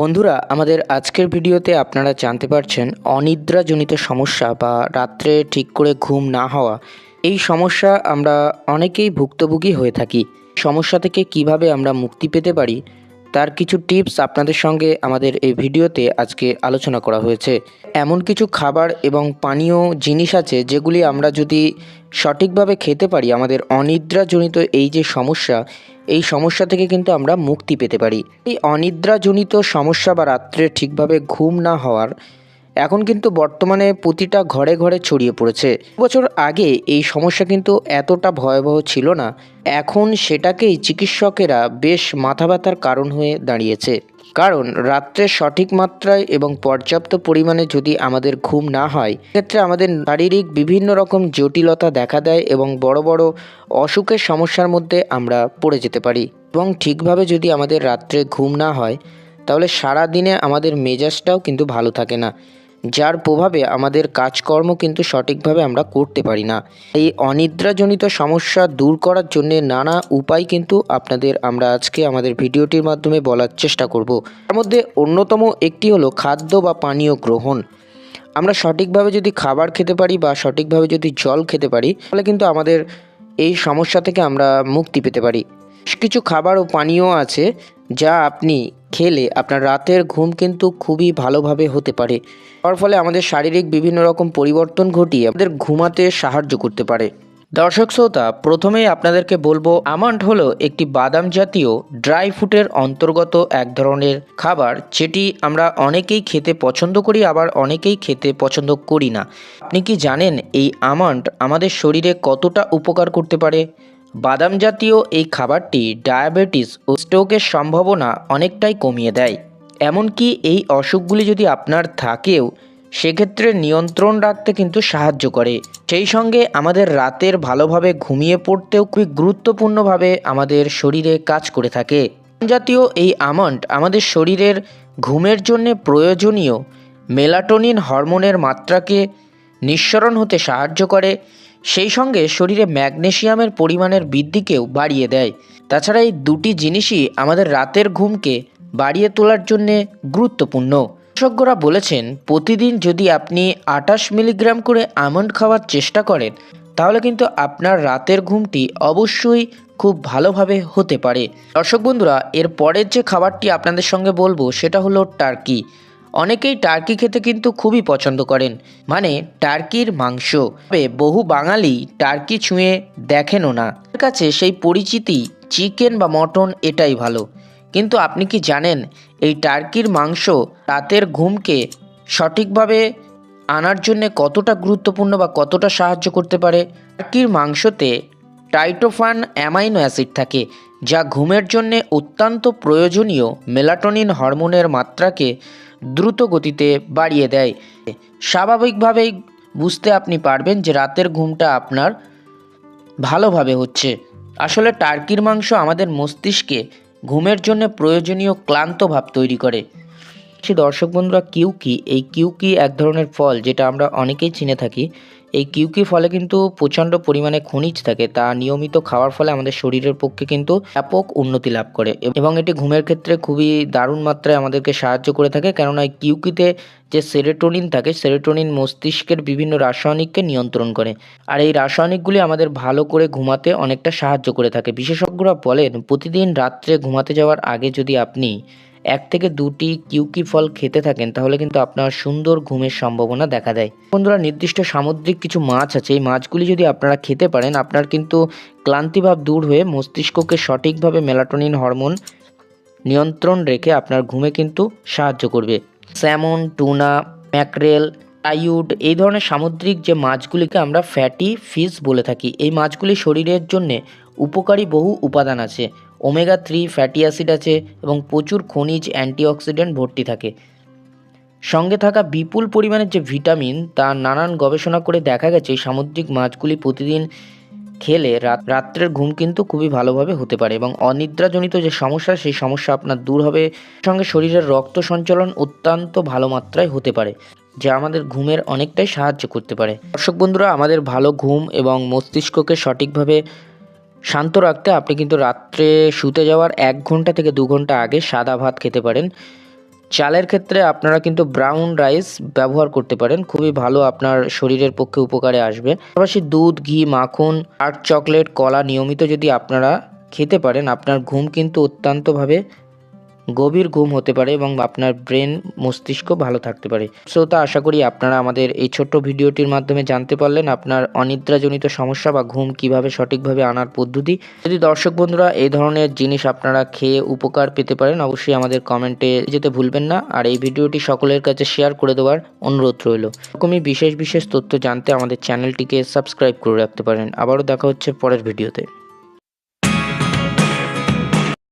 বন্ধুরা, আমাদের আজকের ভিডিওতে আপনারা জানতে পারছেন অনিদ্রাজনিত সমস্যা বা রাত্রে ঠিক করে ঘুম না হওয়া। এই সমস্যা আমরা অনেকেই ভুক্তভোগী হয়ে থাকি। সমস্যা থেকে কিভাবে আমরা মুক্তি পেতে পারি তার কিছু টিপস আপনাদের সঙ্গে আমাদের এই ভিডিওতে আজকে আলোচনা করা হয়েছে। এমন কিছু খাবার এবং পানীয় জিনিস আছে যেগুলি আমরা যদি সঠিকভাবে খেতে পারি, আমাদের অনিদ্রাজনিত এই যে সমস্যা, এই সমস্যা থেকে কিন্তু আমরা মুক্তি পেতে পারি। এই অনিদ্রাজনিত সমস্যা বা রাত্রে ঠিকভাবে ঘুম না হওয়ার এখন কিন্তু বর্তমানে প্রতিটা ঘরে ঘরে ছড়িয়ে পড়েছে। বছর আগে এই সমস্যা কিন্তু এতটা ভয়াবহ ছিল না, এখন সেটাকেই চিকিৎসকেরা বেশ মাথা ব্যথার কারণ হয়ে দাঁড়িয়েছে। কারণ রাত্রে সঠিক মাত্রায় এবং পর্যাপ্ত পরিমাণে যদি আমাদের ঘুম না হয়, সেক্ষেত্রে আমাদের শারীরিক বিভিন্ন রকম জটিলতা দেখা দেয় এবং বড় বড় অসুখের সমস্যার মধ্যে আমরা পড়ে যেতে পারি। এবং ঠিকভাবে যদি আমাদের রাত্রে ঘুম না হয়, তাহলে সারা দিনে আমাদের মেজাজটাও কিন্তু ভালো থাকে না, যার প্রভাবে আমাদের কাজকর্ম কিন্তু সঠিকভাবে আমরা করতে পারি না। এই অনিদ্রাজনিত সমস্যা দূর করার জন্য নানা উপায় কিন্তু আপনাদের আমরা আজকে আমাদের ভিডিওটির মাধ্যমে বলার চেষ্টা করব। তার মধ্যে অন্যতম একটি হলো খাদ্য বা পানীয় গ্রহণ। আমরা সঠিকভাবে যদি খাবার খেতে পারি বা সঠিকভাবে যদি জল খেতে পারি, তাহলে কিন্তু আমাদের এই সমস্যা থেকে আমরা মুক্তি পেতে পারি। কিছু খাবার ও পানীয় আছে যা আপনি খেলে আপনার রাতের ঘুম কিন্তু খুবই ভালোভাবে হতে পারে। তার ফলে আমাদের শারীরিক বিভিন্ন রকম পরিবর্তন ঘটিয়ে আমাদের ঘুমাতে সাহায্য করতে পারে। দর্শক শ্রোতা, প্রথমেই আপনাদেরকে বলবো, আমন্ড হলো একটি বাদাম জাতীয় ড্রাই ফ্রুটের অন্তর্গত এক ধরনের খাবার, যেটি আমরা অনেকেই খেতে পছন্দ করি, আবার অনেকেই খেতে পছন্দ করি না। আপনি কি জানেন এই আমন্ড আমাদের শরীরে কতটা উপকার করতে পারে? বাদাম জাতীয় এই খাবারটি ডায়াবেটিস ও স্ট্রোকের সম্ভাবনা অনেকটাই কমিয়ে দেয়। এমনকি এই অসুখগুলি যদি আপনার থাকেও, সেক্ষেত্রে নিয়ন্ত্রণ রাখতে কিন্তু সাহায্য করে। সেই সঙ্গে আমাদের রাতের ভালোভাবে ঘুমিয়ে পড়তেও খুবই গুরুত্বপূর্ণভাবে আমাদের শরীরে কাজ করে থাকে। জাতীয় এই আমন্ড আমাদের শরীরের ঘুমের জন্য প্রয়োজনীয় মেলাটোনিন হরমোনের মাত্রাকে নিঃসরণ হতে সাহায্য করে। সেই সঙ্গে শরীরে ম্যাগনেসিয়ামের পরিমাণের বৃদ্ধিকেও বাড়িয়ে দেয়। তাছাড়া এই দুটি জিনিসই আমাদের রাতের ঘুমকে বাড়িয়ে তোলার জন্যে গুরুত্বপূর্ণ। বিশেষজ্ঞরা বলেছেন, প্রতিদিন যদি আপনি 28 মিলিগ্রাম করে আমন্ড খাওয়ার চেষ্টা করেন, তাহলে কিন্তু আপনার রাতের ঘুমটি অবশ্যই খুব ভালোভাবে হতে পারে। দর্শক বন্ধুরা, এর পরের যে খাবারটি আপনাদের সঙ্গে বলবো সেটা হলো টার্কি। অনেকেই টার্কি খেতে কিন্তু খুবই পছন্দ করেন, মানে টার্কির মাংস। তবে বহু বাঙালি টার্কি ছুঁয়ে দেখেনও না, তার কাছে সেই পরিচিতি চিকেন বা মটন এটাই ভালো। কিন্তু আপনি কি জানেন এই টার্কির মাংস রাতের ঘুমকে সঠিকভাবে আনার জন্যে কতটা গুরুত্বপূর্ণ বা কতটা সাহায্য করতে পারে? টার্কির মাংসতে ট্রাইটোফান অ্যামাইনো অ্যাসিড থাকে, যা ঘুমের জন্যে অত্যন্ত প্রয়োজনীয় মেলাটোনিন হরমোনের মাত্রাকে দ্রুত গতিতে বাড়িয়ে দেয়। স্বাভাবিকভাবেই বুঝতে আপনি পারবেন যে রাতের ঘুমটা আপনার ভালোভাবে হচ্ছে। আসলে টার্কির মাংস আমাদের মস্তিষ্কে ঘুমের জন্য প্রয়োজনীয় ক্লান্ত ভাব তৈরি করে। দর্শক বন্ধুরা, কিউকি, এই কিউকি এক ধরনের ফল যেটা আমরা অনেকেই চিনে থাকি। এই কিউকি ফলে কিন্তু প্রচণ্ড পরিমাণে খনিজ থাকে, তা নিয়মিত খাওয়ার ফলে আমাদের শরীরের পক্ষে কিন্তু ব্যাপক উন্নতি লাভ করে এবং এটি ঘুমের ক্ষেত্রে খুবই দারুণ মাত্রায় আমাদেরকে সাহায্য করে থাকে। কেননা এই কিউকিতে যে সেরোটোনিন থাকে, সেরোটোনিন মস্তিষ্কের বিভিন্ন রাসায়নিককে নিয়ন্ত্রণ করে, আর এই রাসায়নিকগুলি আমাদের ভালো করে ঘুমাতে অনেকটা সাহায্য করে থাকে। বিশেষজ্ঞরা বলেন, প্রতিদিন রাত্রে ঘুমাতে যাওয়ার আগে যদি আপনি 1 থেকে 2টি কিউকি ফল খেতে থাকেন, তাহলে কিন্তু আপনার সুন্দর ঘুমের সম্ভাবনা দেখা দেয়। বন্ধুরা, নির্দিষ্ট সামুদ্রিক কিছু মাছ আছে, এই মাছগুলি যদি আপনারা খেতে পারেন, আপনার কিন্তু ক্লান্তিভাব দূর হয়ে মস্তিষ্ককে সঠিকভাবে মেলাটোনিন হরমোন নিয়ন্ত্রণ রেখে আপনার ঘুমে কিন্তু সাহায্য করবে। স্যামন, টুনা, ম্যাকরেল, টাইউড, এই ধরনের সামুদ্রিক যে মাছগুলিকে আমরা ফ্যাটি ফিশ বলে থাকি। এই মাছগুলি শরীরের জন্যে উপকারী বহু উপাদান আছে। ওমেগা 3 ফ্যাটি অ্যাসিড আছে এবং প্রচুর খনিজ অ্যান্টিঅক্সিডেন্ট ভর্তি থাকে। সঙ্গে থাকা বিপুল পরিমাণের যে ভিটামিন, তা নানান গবেষণা করে দেখা গেছে এই সামুদ্রিক মাছগুলি প্রতিদিন খেলে রাত্রের ঘুম কিন্তু খুবই ভালোভাবে হতে পারে এবং অনিদ্রাজনিত যে সমস্যা, সেই সমস্যা আপনার দূর হবে। সঙ্গে শরীরের রক্ত সঞ্চালন অত্যন্ত ভালো মাত্রায় হতে পারে, যা আমাদের ঘুমের অনেকটাই সাহায্য করতে পারে। দর্শক বন্ধুরা, আমাদের ভালো ঘুম এবং মস্তিষ্ককে সঠিকভাবে শান্ত রাখতে আপনি কিন্তু রাত্রে শুতে যাওয়ার 1 ঘন্টা থেকে 2 ঘন্টা আগে সাদা ভাত খেতে পারেন। চালের ক্ষেত্রে আপনারা কিন্তু ব্রাউন রাইস ব্যবহার করতে পারেন, খুবই ভালো, আপনার শরীরের পক্ষে উপকারে আসবে। পাশাপাশি দুধ, ঘি, মাখন, ডার্ক চকলেট, কলা নিয়মিত যদি আপনারা খেতে পারেন, আপনার ঘুম কিন্তু অত্যন্তভাবে গভীর ঘুম হতে পারে এবং আপনার ব্রেন মস্তিষ্ক ভালো থাকতে পারে। শ্রোতা, আশা করি আপনারা আমাদের এই ছোট্ট ভিডিওটির মাধ্যমে জানতে পারলেন আপনার অনিদ্রাজনিত সমস্যা বা ঘুম কিভাবে সঠিকভাবে আনার পদ্ধতি। যদি দর্শক বন্ধুরা এই ধরনের জিনিস আপনারা খেয়ে উপকার পেতে পারেন, অবশ্যই আমাদের কমেন্টে যেতে ভুলবেন না, আর এই ভিডিওটি সকলের কাছে শেয়ার করে দেওয়ার অনুরোধ রইল। এরকমই বিশেষ বিশেষ তথ্য জানতে আমাদের চ্যানেলটিকে সাবস্ক্রাইব করে রাখতে পারেন। আবারও দেখা হচ্ছে পরের ভিডিওতে।